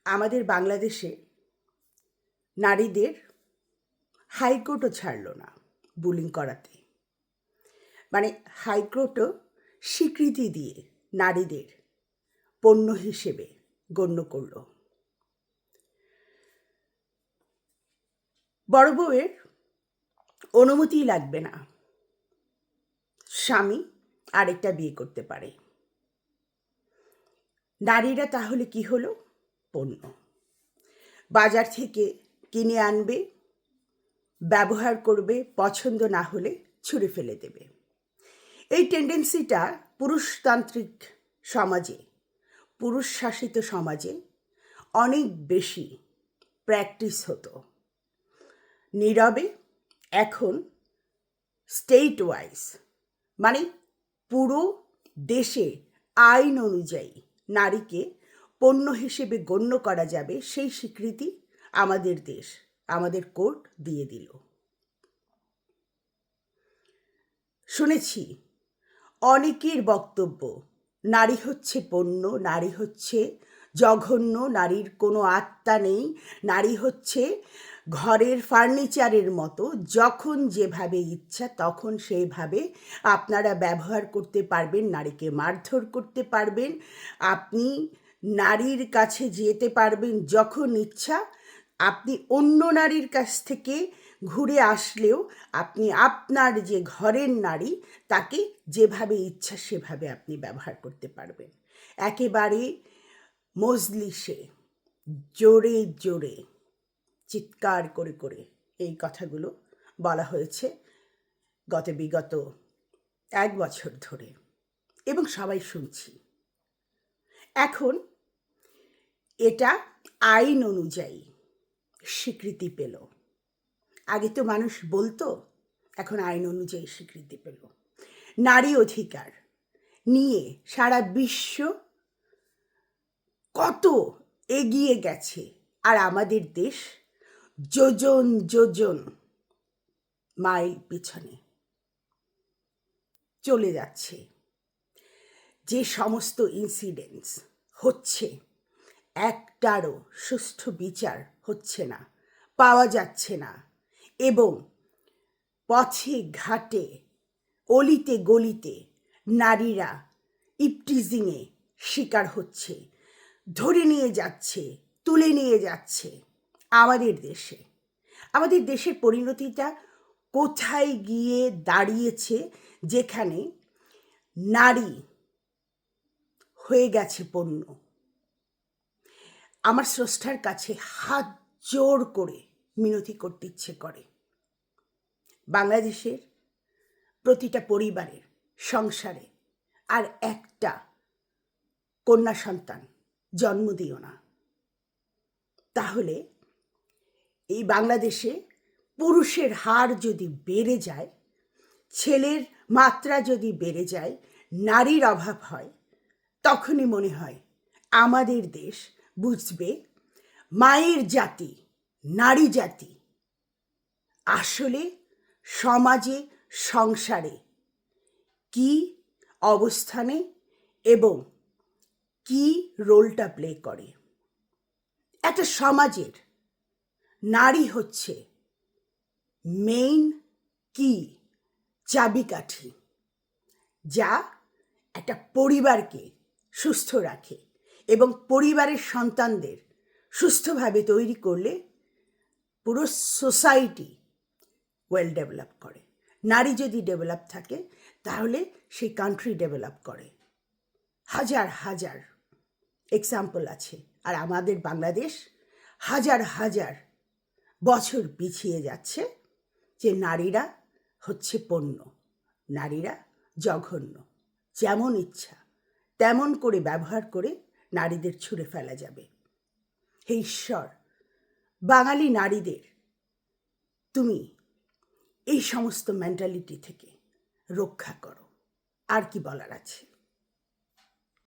আমাদের বাংলাদেশে নারীদের হাইকোর্টও ছাড়ল না বুলিং করাতে। মানে হাইকোর্টও স্বীকৃতি দিয়ে নারীদের পণ্য হিসেবে গণ্য করল। বড় বউয়ের অনুমতিই লাগবে না, স্বামী আরেকটা বিয়ে করতে পারে। নারীরা তাহলে কি হলো? পণ্য। বাজার থেকে কিনে আনবে, ব্যবহার করবে, পছন্দ না হলে ছুঁড়ে ফেলে দেবে। এই টেন্ডেন্সিটা পুরুষতান্ত্রিক সমাজে, পুরুষ শাসিত সমাজে অনেক বেশি প্র্যাকটিস হতো। নীরবে এখন স্টেট ওয়াইজ, মানে পুরো দেশে আইন অনুযায়ী নারীকে পণ্য হিসেবে গণ্য করা যাবে, সেই স্বীকৃতি আমাদের দেশ, আমাদের কোর্ট দিয়ে দিল। শুনেছি অনেকের বক্তব্য, নারী হচ্ছে পণ্য, নারী হচ্ছে জঘন্য, নারীর কোনো আত্মা নেই, নারী হচ্ছে ঘরের ফার্নিচারের মতো, যখন যেভাবে ইচ্ছা তখন সেইভাবে আপনারা ব্যবহার করতে পারবেন, নারীকে মারধর করতে পারবেন, আপনি নারীর কাছে যেতে পারবেন যখন ইচ্ছা, আপনি অন্য নারীর কাছ থেকে ঘুরে আসলেও আপনি আপনার যে ঘরের নারী তাকে যেভাবে ইচ্ছা সেভাবে আপনি ব্যবহার করতে পারবেন। একেবারে মজলিসে জোরে জোরে চিৎকার করে করে এই কথাগুলো বলা হয়েছে বিগত 1 বছর ধরে, এবং সবাই শুনছি। এখন এটা আইন অনুযায়ী স্বীকৃতি পেল। আগে তো মানুষ বলতো, এখন আইন অনুযায়ী স্বীকৃতি পেল। নারী অধিকার নিয়ে সারা বিশ্ব কত এগিয়ে গেছে, আর আমাদের দেশ যোজন যোজন মাইল পিছনে চলে যাচ্ছে। যে সমস্ত ইনসিডেন্টস হচ্ছে, একটারও সুষ্ঠু বিচার হচ্ছে না, পাওয়া যাচ্ছে না, এবং পথে ঘাটে অলিতে গলিতে নারীরা ইপটিজিংয়ে শিকার হচ্ছে, ধরে নিয়ে যাচ্ছে, তুলে নিয়ে যাচ্ছে। আমাদের দেশের পরিণতিটা কোথায় গিয়ে দাঁড়িয়েছে, যেখানে নারী হয়ে গেছে পণ্য। আমার স্রষ্টার কাছে হাত জোর করে মিনতি করতে ইচ্ছে করে, বাংলাদেশের প্রতিটা পরিবারের সংসারে আর একটা কন্যা সন্তান জন্ম দিও না। তাহলে এই বাংলাদেশে পুরুষের হার যদি বেড়ে যায়, ছেলের মাত্রা যদি বেড়ে যায়, নারীর অভাব হয়, তখনই মনে হয় আমাদের দেশ বুঝবে মায়ের জাতি, নারী জাতি আসলে সমাজে, সংসারে কি অবস্থানে এবং কি রোলটা প্লে করে। একটা সমাজের নারী হচ্ছে মেইন কি, চাবিকাঠি, যা একটা পরিবারকে সুস্থ রাখে এবং পরিবারের সন্তানদের সুস্থভাবে তৈরি করলে পুরো সোসাইটি ওয়েল ডেভেলপ করে। নারী যদি ডেভেলপ থাকে তাহলে সেই কান্ট্রি ডেভেলপ করে। হাজার হাজার এক্সাম্পল আছে, আর আমাদের বাংলাদেশ হাজার হাজার বছর পিছিয়ে যাচ্ছে, যে নারীরা হচ্ছে পণ্য, নারীরা জঘন্য, যেমন ইচ্ছা তেমন করে ব্যবহার করে নারীদের ছুঁড়ে ফেলা যাবে। হে ঈশ্বর, বাঙালি নারীদের তুমি এই সমস্ত মেন্টালিটি থেকে রক্ষা করো। আর কি বলার আছে?